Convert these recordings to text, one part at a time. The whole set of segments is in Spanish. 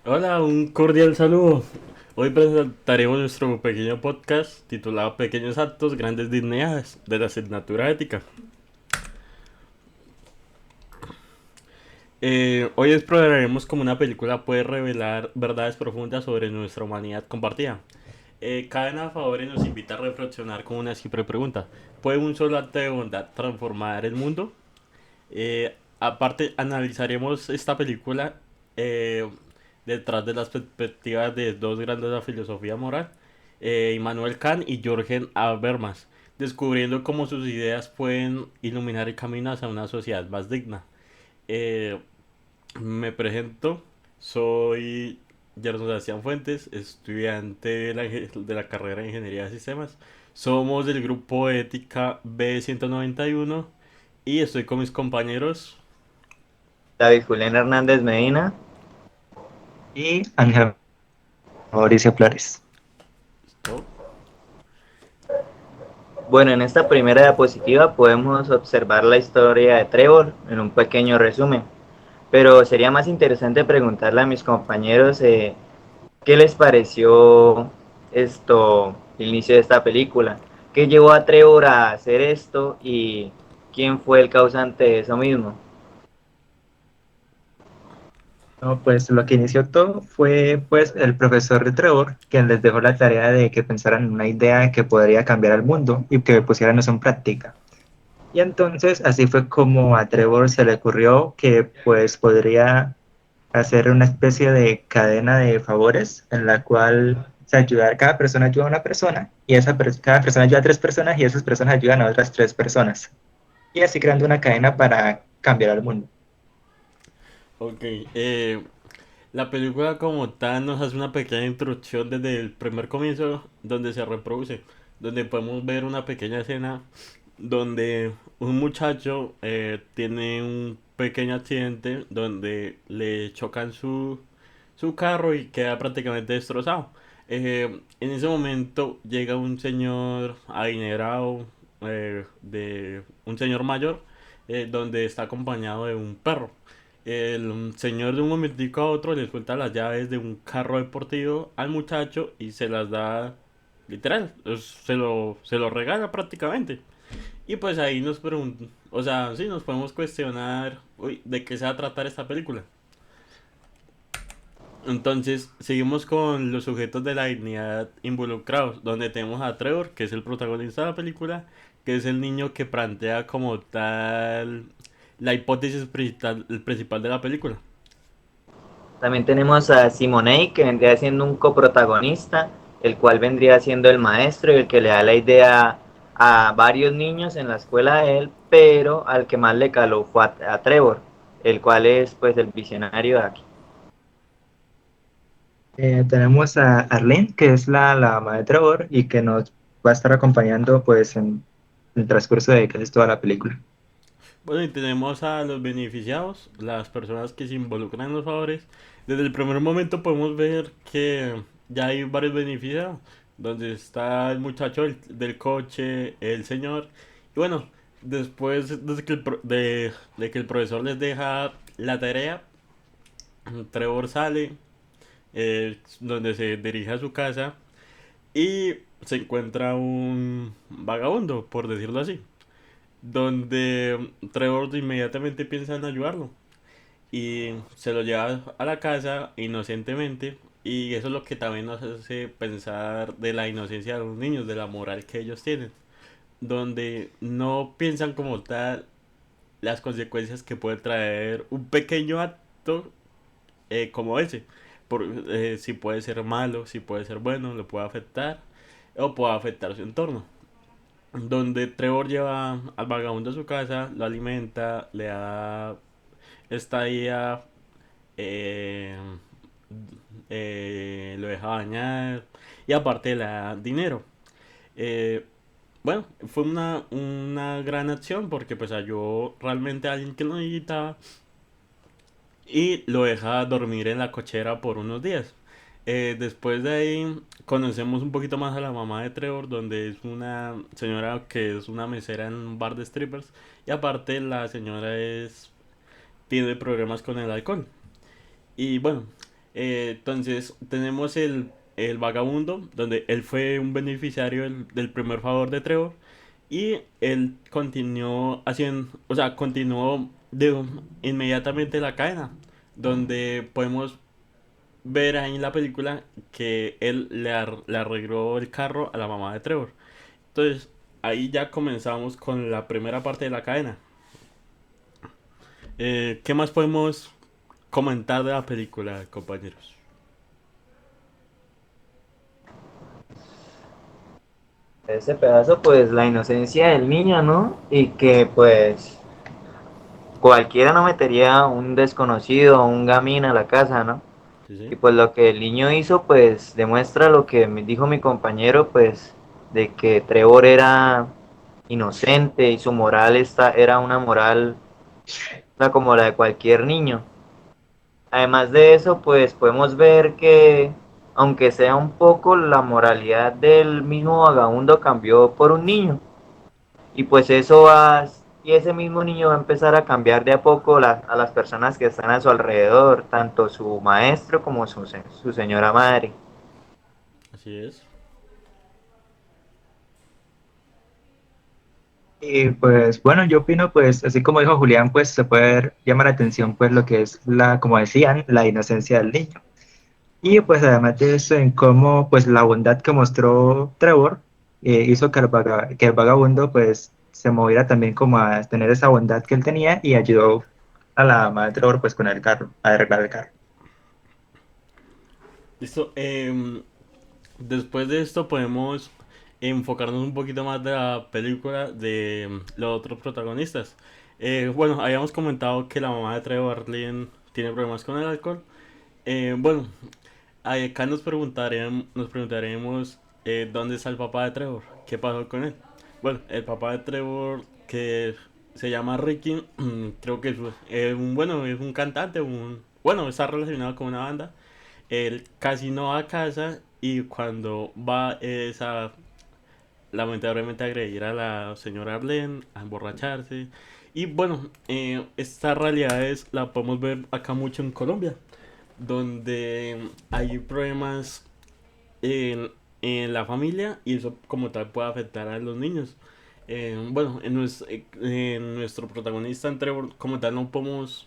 Hola, un cordial saludo. Hoy presentaremos nuestro pequeño podcast titulado Pequeños actos, grandes dignidades de la asignatura ética. Hoy exploraremos cómo una película puede revelar verdades profundas sobre nuestra humanidad compartida. Cadena Favores nos invita a reflexionar con una simple pregunta. ¿Puede un solo acto de bondad transformar el mundo? Aparte, analizaremos esta película eh, detrás de las perspectivas de dos grandes de la filosofía moral, Immanuel Kant y Jürgen Habermas, descubriendo cómo sus ideas pueden iluminar el camino hacia una sociedad más digna. Eh, Me presento, soy Gerson Sebastián Fuentes, estudiante de la carrera de Ingeniería de Sistemas. Somos del grupo Ética B191 y estoy con mis compañeros. David Julián Hernández Medina. Y Ángel Mauricio Flores. ¿No? Bueno, en esta primera diapositiva podemos observar la historia de Trevor en un pequeño resumen, pero sería más interesante preguntarle a mis compañeros qué les pareció el inicio de esta película, qué llevó a Trevor a hacer esto y quién fue el causante de eso mismo. No, pues lo que inició todo fue pues el profesor de Trevor, quien les dejó la tarea de que pensaran en una idea que podría cambiar el mundo y que pusieran eso en práctica. Y entonces así fue como a Trevor se le ocurrió que pues podría hacer una especie de cadena de favores en la cual cada persona ayuda a una persona y cada persona ayuda a tres personas y esas personas ayudan a otras tres personas. Y así creando una cadena para cambiar el mundo. Ok, eh, la película como tal nos hace una pequeña introducción desde el primer comienzo donde se reproduce, donde podemos ver una pequeña escena donde un muchacho tiene un pequeño accidente donde le chocan su carro y queda prácticamente destrozado. En ese momento llega un señor adinerado, de un señor mayor, donde está acompañado de un perro. El señor de un momentico a otro le suelta las llaves de un carro deportivo al muchacho y se las da literal, se lo regala prácticamente. Y pues ahí nos preguntamos, o sea, sí, nos podemos cuestionar, uy, ¿de qué se va a tratar esta película? Entonces, seguimos con los sujetos de la dignidad involucrados, donde tenemos a Trevor, que es el protagonista de la película, que es el niño que plantea como tal la hipótesis principal de la película. También tenemos a Simonei, que vendría siendo un coprotagonista, el cual vendría siendo el maestro y el que le da la idea a varios niños en la escuela de él, pero al que más le caló fue a Trevor, el cual es pues el visionario de aquí. Tenemos a Arlene, que es la mamá de Trevor y que nos va a estar acompañando pues en el transcurso de casi toda la película. Bueno, y tenemos a los beneficiados, las personas que se involucran en los favores. Desde el primer momento podemos ver que ya hay varios beneficiados, donde está el muchacho del coche, el señor. Y bueno, después de que el profesor les deja la tarea, Trevor sale, donde se dirige a su casa y se encuentra un vagabundo, por decirlo así, donde Trevor inmediatamente piensa en ayudarlo y se lo lleva a la casa inocentemente, y eso es lo que también nos hace pensar de la inocencia de los niños, de la moral que ellos tienen, donde no piensan como tal las consecuencias que puede traer un pequeño acto como ese. Si puede ser malo, si puede ser bueno, le puede afectar o puede afectar su entorno, donde Trevor lleva al vagabundo a su casa, lo alimenta, le da estadía, eh, lo deja bañar y aparte le da dinero. Eh, bueno, fue una gran acción porque pues ayudó realmente a alguien que lo necesitaba y lo deja dormir en la cochera por unos días. Después de ahí conocemos un poquito más a la mamá de Trevor, donde es una señora que es una mesera en un bar de strippers y aparte la señora tiene problemas con el alcohol. Y bueno, Entonces tenemos el vagabundo, donde él fue un beneficiario del primer favor de Trevor. Y él continuó haciendo, o sea, continuó inmediatamente la cadena, donde podemos ver ahí en la película que él le arregló el carro a la mamá de Trevor. Entonces, ahí ya comenzamos con la primera parte de la cadena. ¿Qué más podemos comentar de la película, compañeros? Ese pedazo, pues la inocencia del niño, ¿no? Y que pues cualquiera no metería un desconocido o un gamín a la casa, ¿no? Sí, Y sí. pues lo que el niño hizo, pues demuestra lo que me dijo mi compañero, pues de que Trevor era inocente y su moral era una moral como la de cualquier niño. Además de eso, pues podemos ver que, aunque sea un poco, la moralidad del mismo vagabundo cambió por un niño. Y pues y ese mismo niño va a empezar a cambiar de a poco a las personas que están a su alrededor, tanto su maestro como su señora madre. Así es. Y pues bueno, yo opino pues así como dijo Julián, pues se puede llamar la atención pues lo que es la, como decían, la inocencia del niño. Y pues además de eso, en cómo pues la bondad que mostró Trevor hizo que que el vagabundo pues se moviera también como a tener esa bondad que él tenía y ayudó a la madre de Trevor pues con el carro, a arreglar el carro. Listo. Después de esto podemos enfocarnos un poquito más de la película de los otros protagonistas. Bueno, habíamos comentado que la mamá de Trevor Lynn tiene problemas con el alcohol. Bueno, acá nos preguntaremos dónde está el papá de Trevor, qué pasó con él. Bueno, el papá de Trevor, que se llama Ricky, creo que bueno, es un cantante, bueno, está relacionado con una banda. Él casi no va a casa y cuando va es a lamentablemente agredir a la señora Arlene, a emborracharse. Y bueno, esta realidad la podemos ver acá mucho en Colombia, donde hay problemas en la familia y eso como tal puede afectar a los niños. Bueno, en nuestro protagonista en Trevor como tal no podemos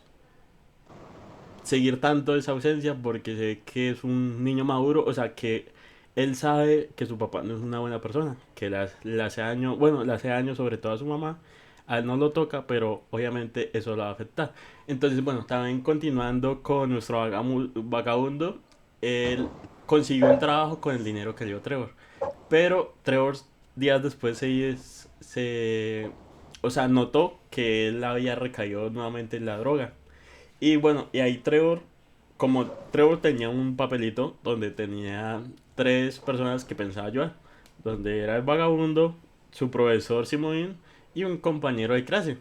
seguir tanto esa ausencia porque sé que es un niño maduro, o sea que él sabe que su papá no es una buena persona, que le hace daño, bueno, le hace daño sobre todo a su mamá, a él no lo toca, pero obviamente eso lo va a afectar. Entonces, bueno, también continuando con nuestro vagabundo, él consiguió un trabajo con el dinero que dio Trevor, pero Trevor días después o sea, notó que él había recaído nuevamente en la droga. Y bueno, y ahí Trevor, como Trevor tenía un papelito donde tenía tres personas que pensaba ayudar, donde era el vagabundo, su profesor Simón y un compañero de clase,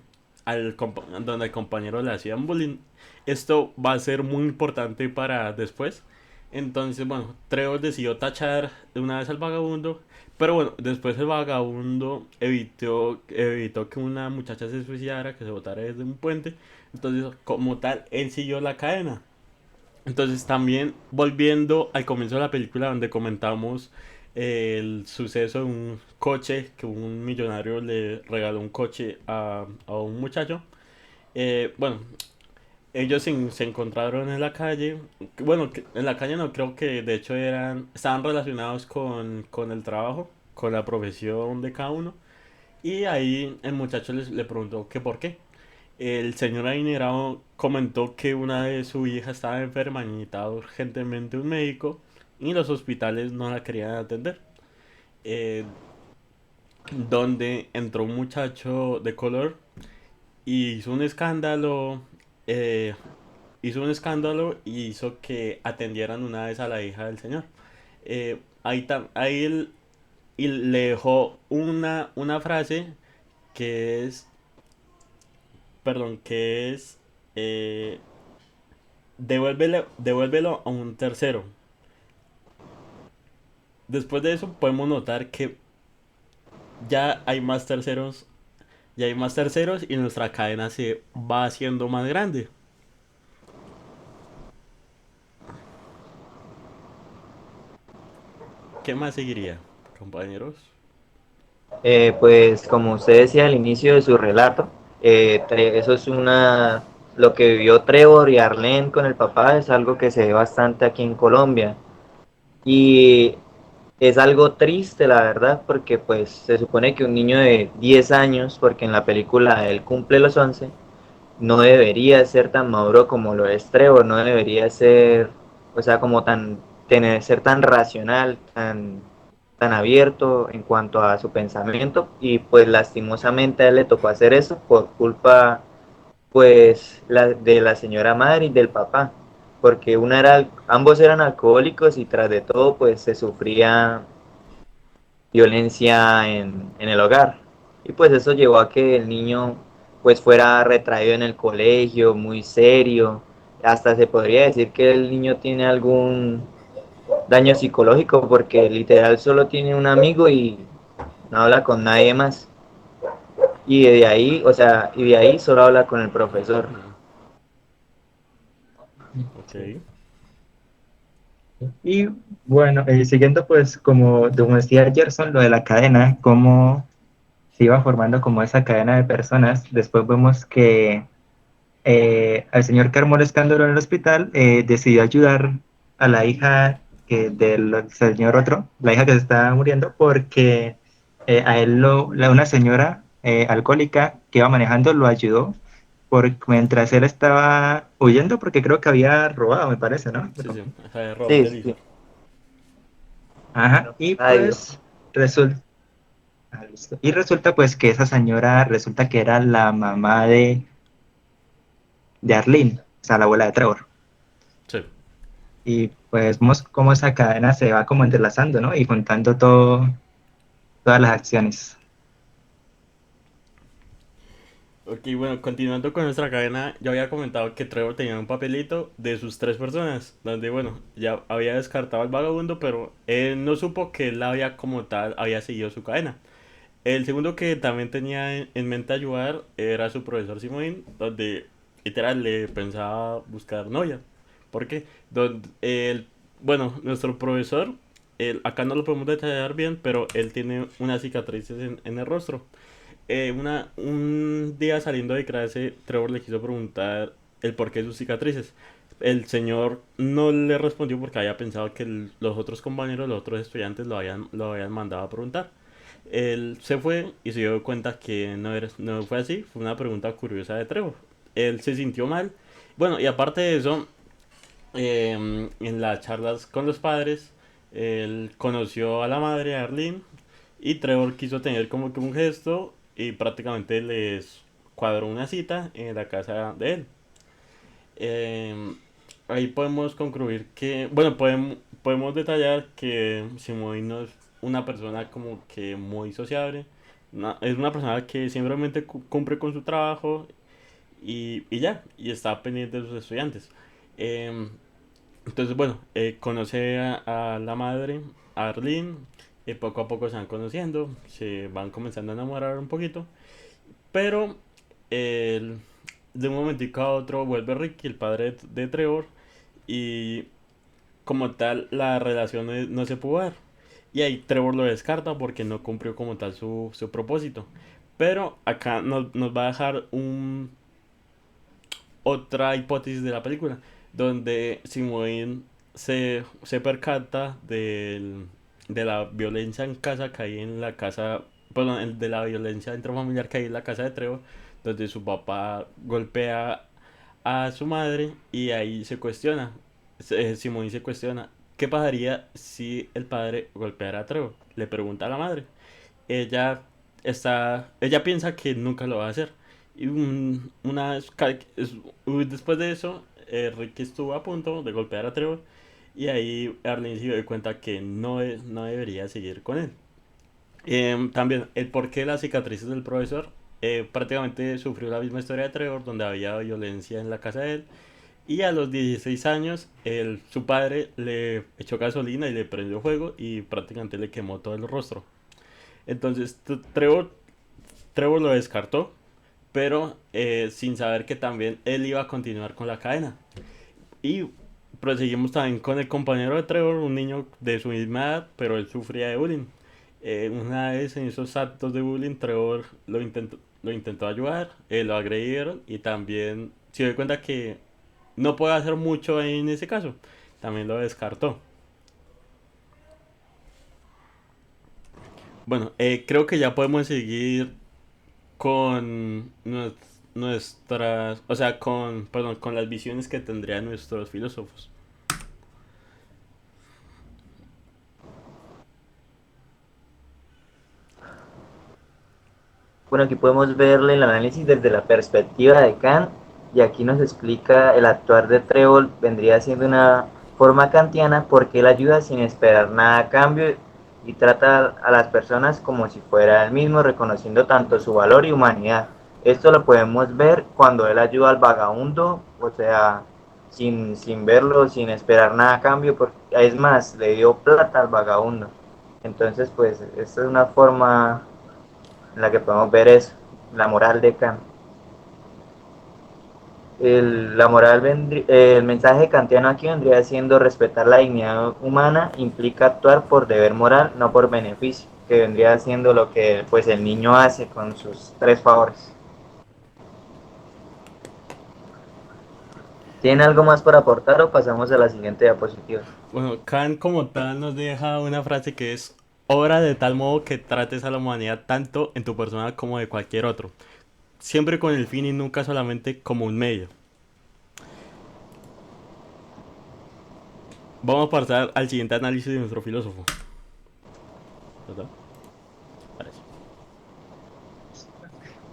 donde al compañero le hacían bullying. Esto va a ser muy importante para después. Entonces, bueno, Trevor decidió tachar de una vez al vagabundo, pero bueno, después el vagabundo evitó que una muchacha se suicidara, que se botara desde un puente. Entonces, como tal, él siguió la cadena. Entonces, también volviendo al comienzo de la película donde comentamos el suceso de un coche, que un millonario le regaló un coche a un muchacho. Bueno, ellos se encontraron en la calle. Bueno, en la calle no, creo que de hecho estaban relacionados con el trabajo, con la profesión de cada uno. Y ahí el muchacho le preguntó que por qué. El señor adinerado comentó que una vez su hija estaba enferma y necesitaba urgentemente un médico y los hospitales no la querían atender. Eh, donde entró un muchacho de color y eh, hizo un escándalo y hizo que atendieran una vez a la hija del señor. Ahí y le dejó una frase que es, perdón, que es, eh, devuélvelo a un tercero. Después de eso podemos notar que ya hay más terceros, ya hay más terceros y nuestra cadena se va haciendo más grande. ¿Qué más seguiría, compañeros? Pues como usted decía al inicio de su relato, eso es lo que vivió Trevor y Arlene con el papá es algo que se ve bastante aquí en Colombia. Y es algo triste, la verdad, porque pues se supone que un niño de 10 años, porque en la película él cumple los 11, no debería ser tan maduro como lo es Trevor, no debería ser, o sea, como ser tan racional, tan abierto en cuanto a su pensamiento, y pues lastimosamente a él le tocó hacer eso por culpa pues de la señora madre y del papá, porque ambos eran alcohólicos y tras de todo pues se sufría violencia en el hogar. Y pues eso llevó a que el niño pues fuera retraído en el colegio, muy serio. Hasta se podría decir que el niño tiene algún daño psicológico porque literal solo tiene un amigo y no habla con nadie más. Y de ahí, o sea, y de ahí solo habla con el profesor. Mm, ok. Sí. Y bueno, siguiendo pues como decía Gerson, lo de la cadena, cómo se iba formando como esa cadena de personas, después vemos que al señor que armó el escándalo en el hospital decidió ayudar a la hija del señor otro, la hija que se estaba muriendo, porque a él una señora alcohólica que iba manejando lo ayudó mientras él estaba huyendo, porque creo que había robado, me parece, ¿no? Sí, sí, esa de Rob Sí, sí. Delisor. Ajá, y Ay, Dios. pues resulta, listo. Y resulta pues que esa señora resulta que era la mamá de Arlene, o sea, la abuela de Trevor. Sí. Y pues vemos cómo esa cadena se va como entrelazando, ¿no? Y juntando todas las acciones. Ok, bueno, continuando con nuestra cadena, yo había comentado que Trevor tenía un papelito de sus tres personas, donde, bueno, ya había descartado al vagabundo, pero él no supo que él había como tal, había seguido su cadena. El segundo que también tenía en mente ayudar era su profesor Simón, donde literal le pensaba buscar novia. ¿Por qué? Bueno, nuestro profesor, acá no lo podemos detallar bien, pero él tiene unas cicatrices en el rostro. Un día saliendo de clase, Trevor le quiso preguntar el porqué de sus cicatrices. El señor no le respondió porque había pensado que los otros compañeros, los otros estudiantes lo habían mandado a preguntar. Él se fue y se dio cuenta que no fue así. Fue una pregunta curiosa de Trevor. Él se sintió mal. Bueno, y aparte de eso, en las charlas con los padres, él conoció a la madre, Arlene, y Trevor quiso tener como que un gesto y prácticamente les cuadró una cita en la casa de él. Eh, Ahí podemos concluir que, bueno, podemos detallar que Simone no es una persona como que muy sociable. Es una persona que simplemente cumple con su trabajo y ya, y está pendiente de sus estudiantes. Eh, entonces, bueno, conoce a la madre, a Arlene, poco a poco se van conociendo, se van comenzando a enamorar un poquito, pero el- de un momentico a otro vuelve Ricky, el padre de Trevor, y como tal la relación no se pudo dar. Y ahí Trevor lo descarta porque no cumplió como tal su propósito. Pero acá nos va a dejar otra hipótesis de la película, donde Simone se percata de la violencia en casa que hay en la casa, perdón, de la violencia intrafamiliar que hay en la casa de Trevor, donde su papá golpea a su madre y ahí se cuestiona, Simone se cuestiona, ¿qué pasaría si el padre golpeara a Trevor? Le pregunta a la madre. Ella ella piensa que nunca lo va a hacer. Y después de eso, Ricky estuvo a punto de golpear a Trevor y ahí Arlene se dio cuenta que no debería seguir con él. También el porqué de las cicatrices del profesor. Prácticamente sufrió la misma historia de Trevor, donde había violencia en la casa de él. Y a los 16 años, su padre le echó gasolina y le prendió fuego y prácticamente le quemó todo el rostro. Entonces Trevor lo descartó, pero sin saber que también él iba a continuar con la cadena. Y proseguimos también con el compañero de Trevor, un niño de su misma edad, pero él sufría de bullying. Una vez en esos actos de bullying, Trevor lo intentó ayudar, lo agredieron y también se dio cuenta que no puede hacer mucho en ese caso. También lo descartó. Bueno, creo que ya podemos seguir con nuestras, o sea, perdón, con las visiones que tendrían nuestros filósofos. Bueno, aquí podemos verle el análisis desde la perspectiva de Kant y aquí nos explica el actuar de Trébol vendría siendo una forma kantiana porque él ayuda sin esperar nada a cambio y trata a las personas como si fuera él mismo, reconociendo tanto su valor y humanidad. Esto lo podemos ver cuando él ayuda al vagabundo, o sea, sin verlo, sin esperar nada a cambio, porque es más, le dio plata al vagabundo. Entonces, pues, esta es una forma en la que podemos ver eso, la moral de Kant. El mensaje kantiano aquí vendría siendo respetar la dignidad humana, implica actuar por deber moral, no por beneficio, que vendría siendo lo que pues el niño hace con sus tres favores. ¿Tiene algo más para aportar o pasamos a la siguiente diapositiva? Bueno, Kant como tal nos deja una frase que es: obra de tal modo que trates a la humanidad tanto en tu persona como de cualquier otro, siempre con el fin y nunca solamente como un medio. Vamos a pasar al siguiente análisis de nuestro filósofo, ¿verdad? Parece.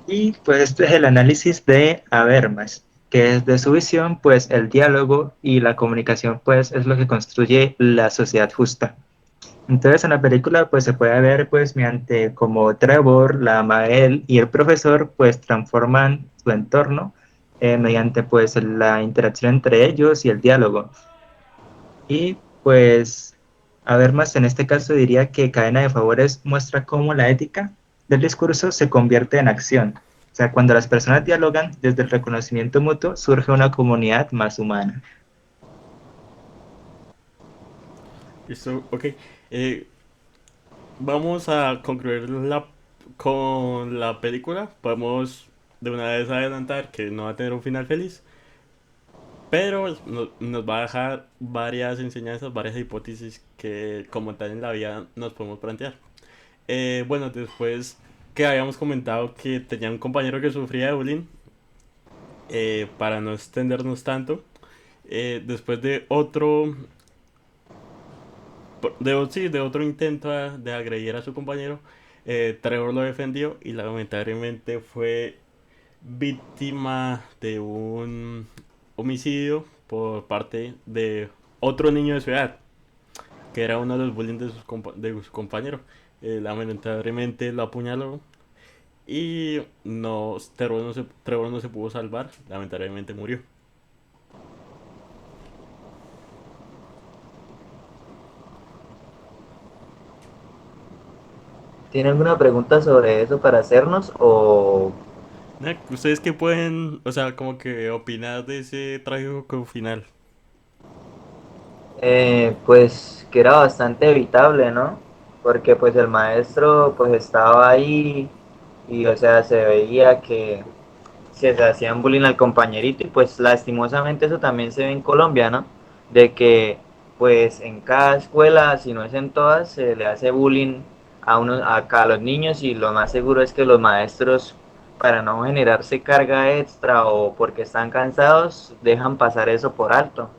Y pues este es el análisis de Habermas, que es de su visión, pues el diálogo y la comunicación pues es lo que construye la sociedad justa. Entonces en la película pues se puede ver pues mediante como Trevor, la Mael y el profesor pues transforman su entorno mediante pues la interacción entre ellos y el diálogo. Y pues Habermas en este caso diría que Cadena de Favores muestra cómo la ética del discurso se convierte en acción. O sea, cuando las personas dialogan desde el reconocimiento mutuo, surge una comunidad más humana. Listo, ok. Eh, Vamos a concluir con la película. Podemos de una vez adelantar que no va a tener un final feliz, pero nos va a dejar varias enseñanzas, varias hipótesis que como tal en la vida nos podemos plantear. Bueno, después que habíamos comentado que tenía un compañero que sufría de bullying, para no extendernos tanto, después de sí, de otro intento de agredir a su compañero, Trevor lo defendió y lamentablemente fue víctima de un homicidio por parte de otro niño de su edad, que era uno de los bullying de sus compañeros. Lamentablemente lo apuñaló y Trevor no se pudo salvar, lamentablemente murió. ¿Tiene alguna pregunta sobre eso para hacernos o ¿Ustedes qué pueden, o sea, como que opinar de ese trágico final? pues que era bastante evitable, ¿no? Porque pues el maestro pues estaba ahí y o sea se veía que se hacían bullying al compañerito y pues lastimosamente eso también se ve en Colombia, ¿no? De que pues en cada escuela, si no es en todas, se le hace bullying a los niños y lo más seguro es que los maestros para no generarse carga extra o porque están cansados dejan pasar eso por alto.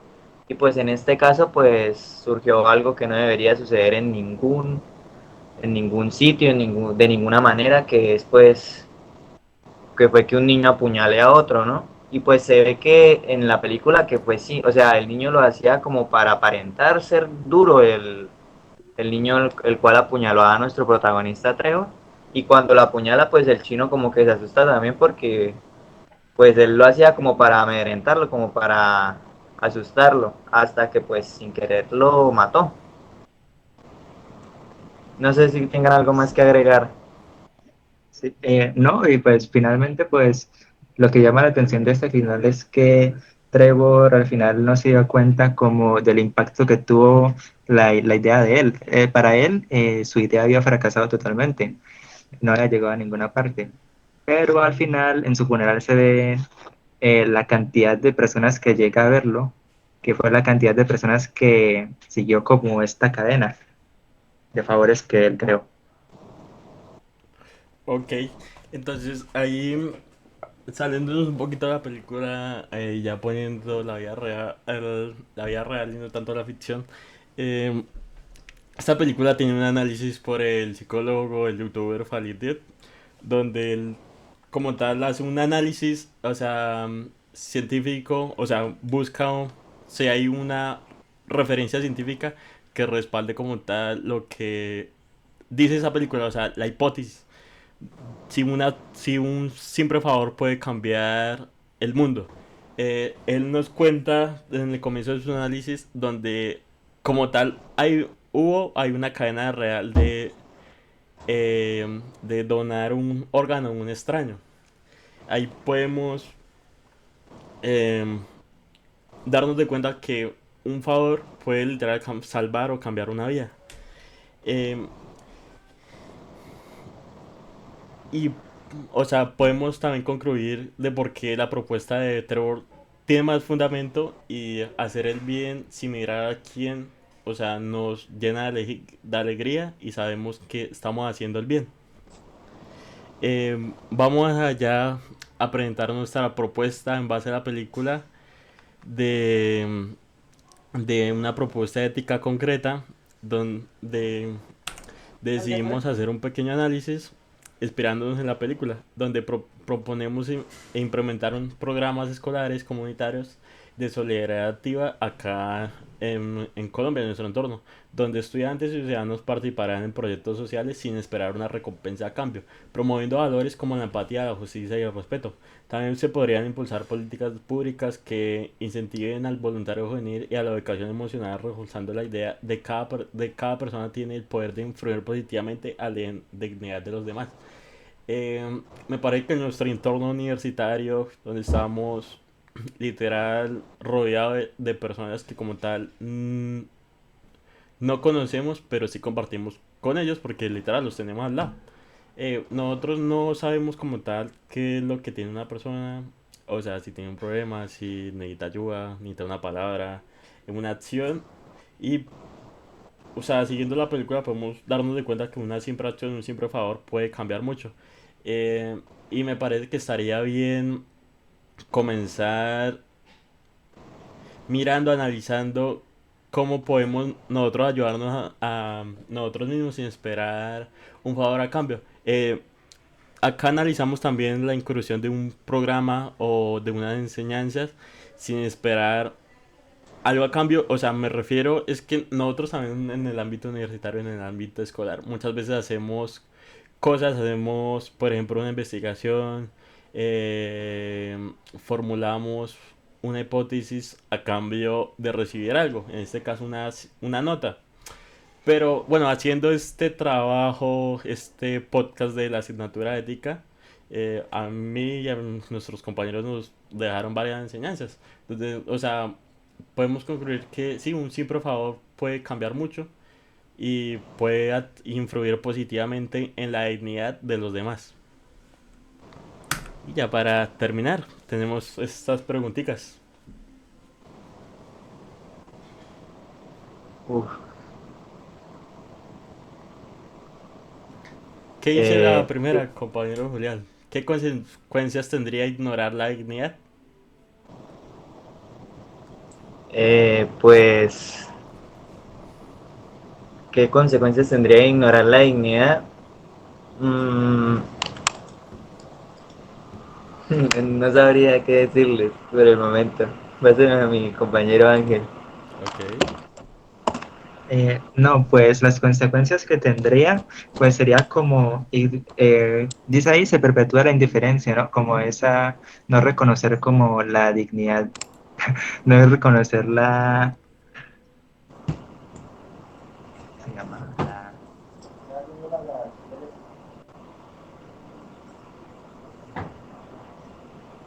Y pues en este caso pues surgió algo que no debería suceder en ningún sitio, de ninguna manera, que es pues que fue que un niño apuñale a otro, ¿no? Y pues se ve que en la película que pues sí, o sea, el niño lo hacía como para aparentar ser duro, el niño el cual apuñaló a nuestro protagonista Trevor, y cuando lo apuñala pues el chino como que se asusta también porque pues él lo hacía como para amedrentarlo, como para asustarlo, hasta que pues sin querer lo mató. No sé si tengan algo más que agregar. Sí, no, y pues finalmente pues lo que llama la atención de este final es que Trevor al final no se dio cuenta como del impacto que tuvo la idea de él. Para él, su idea había fracasado totalmente, no había llegado a ninguna parte. Pero al final, en su funeral se ve la cantidad de personas que llega a verlo, que fue la cantidad de personas que siguió como esta cadena de favores que él creó. Ok, entonces ahí saliéndonos un poquito de la película, ya poniendo la vida real, la vida real y no tanto la ficción. eh, Esta película tiene un análisis por el psicólogo, el youtuber Khalid Diet, donde él como tal hace un análisis, o sea, científico, o sea, busca si hay una referencia científica que respalde como tal lo que dice esa película, o sea, la hipótesis. Si un simple favor puede cambiar el mundo. Él nos cuenta en el comienzo de su análisis donde como tal hay una cadena real de donar un órgano a un extraño. Ahí podemos eh, darnos de cuenta que un favor puede literal salvar o cambiar una vida. Eh, y, o sea, podemos también concluir de por qué la propuesta de Trevor tiene más fundamento y hacer el bien sin mirar a quién, o sea, nos llena de alegría y sabemos que estamos haciendo el bien. Vamos allá a presentar nuestra propuesta en base a la película de, de una propuesta ética concreta donde decidimos hacer un pequeño análisis inspirándonos en la película, donde proponemos implementar programas escolares comunitarios de solidaridad activa acá en Colombia, en nuestro entorno, donde estudiantes y ciudadanos participarán en proyectos sociales sin esperar una recompensa a cambio, promoviendo valores como la empatía, la justicia y el respeto. También se podrían impulsar políticas públicas que incentiven al voluntario juvenil y a la educación emocional, reforzando la idea de cada persona tiene el poder de influir positivamente a la dignidad de los demás. Me parece que en nuestro entorno universitario, donde estamos literal rodeado de personas que como tal no conocemos, pero sí compartimos con ellos porque literal los tenemos al lado. Nosotros no sabemos como tal qué es lo que tiene una persona, o sea, si tiene un problema, si necesita ayuda, necesita una palabra, una acción. Y, o sea, siguiendo la película podemos darnos de cuenta que una simple acción, un simple favor puede cambiar mucho. Y me parece que estaría bien comenzar mirando, analizando cómo podemos nosotros ayudarnos a nosotros mismos sin esperar un favor a cambio. Acá analizamos también la inclusión de un programa o de unas enseñanzas sin esperar algo a cambio. O sea, me refiero, es que nosotros también en el ámbito universitario, en el ámbito escolar, muchas veces hacemos cosas, hacemos, por ejemplo, una investigación, formulamos una hipótesis a cambio de recibir algo, en este caso una nota. Pero bueno, haciendo este trabajo, este podcast de la asignatura de ética, a mí y a nuestros compañeros nos dejaron varias enseñanzas. Entonces, o sea, podemos concluir que sí, un simple favor puede cambiar mucho y puede influir positivamente en la dignidad de los demás. Y ya para terminar, tenemos estas preguntitas. Uf, ¿Qué dice la eh, primera, compañero Julián? ¿Qué consecuencias tendría ignorar la dignidad? pues, ¿qué consecuencias tendría ignorar la dignidad? Mm, no sabría qué decirles por el momento. Va a ser a mi compañero Ángel. Ok. No, pues las consecuencias que tendría, pues sería como, dice ahí, se perpetúa la indiferencia, ¿no? Como esa, no reconocer como la dignidad, no reconocer la, se llama,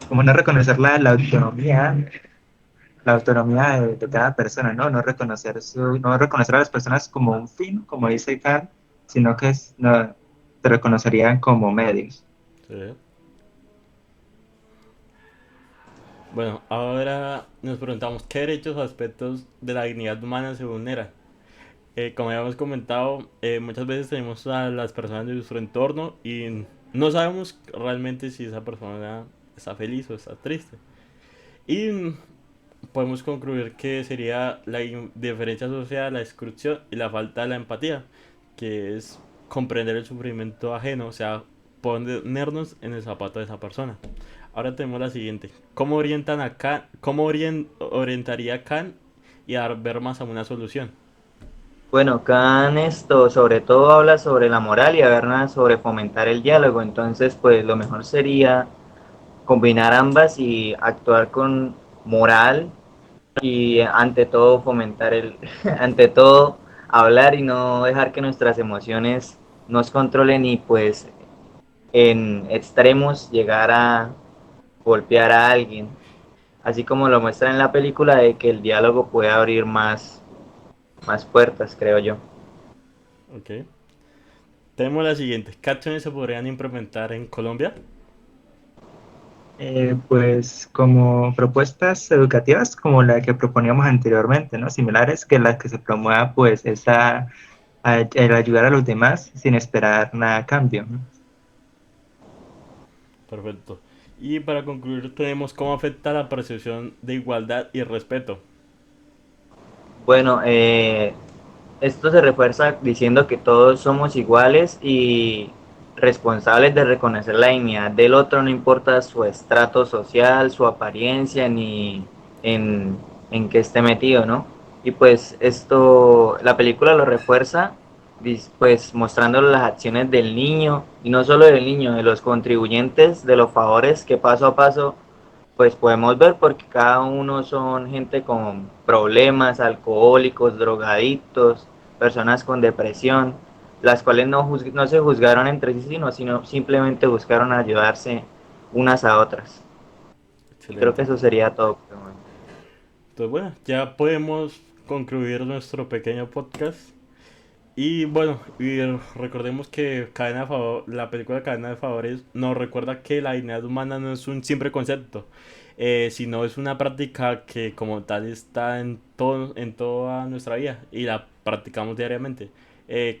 como no reconocer la autonomía la autonomía de cada persona, ¿no? No reconocer a las personas como un fin, como dice Kant, sino que no, se reconocerían como medios. Sí. Bueno, ahora nos preguntamos qué derechos o aspectos de la dignidad humana se vulneran. Como ya hemos comentado, muchas veces tenemos a las personas de nuestro entorno y no sabemos realmente si esa persona está feliz o está triste. Y podemos concluir que sería la indiferencia social, la exclusión y la falta de la empatía, que es comprender el sufrimiento ajeno, o sea, ponernos en el zapato de esa persona. Ahora tenemos la siguiente. ¿Cómo orientan a Kant, orientaría Kant y a ver más a una solución? Bueno, Kant esto sobre todo habla sobre la moral y Habermas sobre fomentar el diálogo, entonces pues lo mejor sería combinar ambas y actuar con moral y ante todo fomentar ante todo hablar y no dejar que nuestras emociones nos controlen y pues en extremos llegar a golpear a alguien, así como lo muestra en la película de que el diálogo puede abrir más puertas, creo yo. Ok. Tenemos la siguiente. ¿Qué acciones se podrían implementar en Colombia? Pues como propuestas educativas como la que proponíamos anteriormente, ¿no? Similares que las que se promueva pues el ayudar a los demás sin esperar nada a cambio, ¿no? Perfecto. Y para concluir tenemos cómo afecta la percepción de igualdad y respeto. Bueno, esto se refuerza diciendo que todos somos iguales y responsables de reconocer la dignidad del otro, no importa su estrato social, su apariencia, ni en, en qué esté metido, ¿no? Y pues esto, la película lo refuerza, pues mostrando las acciones del niño, y no solo del niño, de los contribuyentes, de los favores que paso a paso pues podemos ver porque cada uno son gente con problemas, alcohólicos, drogadictos, personas con depresión, las cuales no se juzgaron entre sí, sino simplemente buscaron ayudarse unas a otras. Y creo que Excelente. eso sería todo por el momento. Entonces, bueno, ya podemos concluir nuestro pequeño podcast. Y bueno, y recordemos que la película Cadena de Favores nos recuerda que la dignidad humana no es un simple concepto, sino es una práctica que como tal está en toda nuestra vida y la practicamos diariamente.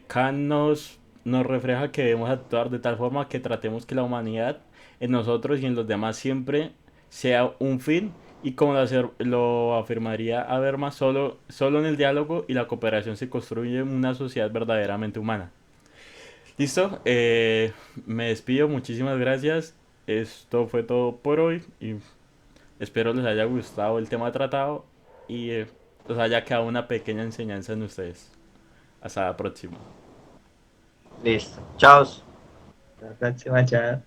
Kant nos refleja que debemos actuar de tal forma que tratemos que la humanidad en nosotros y en los demás siempre sea un fin y como lo afirmaría Habermas, solo en el diálogo y la cooperación se construye una sociedad verdaderamente humana. Listo, me despido, muchísimas gracias. Esto fue todo por hoy y espero les haya gustado el tema tratado y les haya quedado una pequeña enseñanza en ustedes. Hasta la próxima. Listo. Chao. La próxima, ya.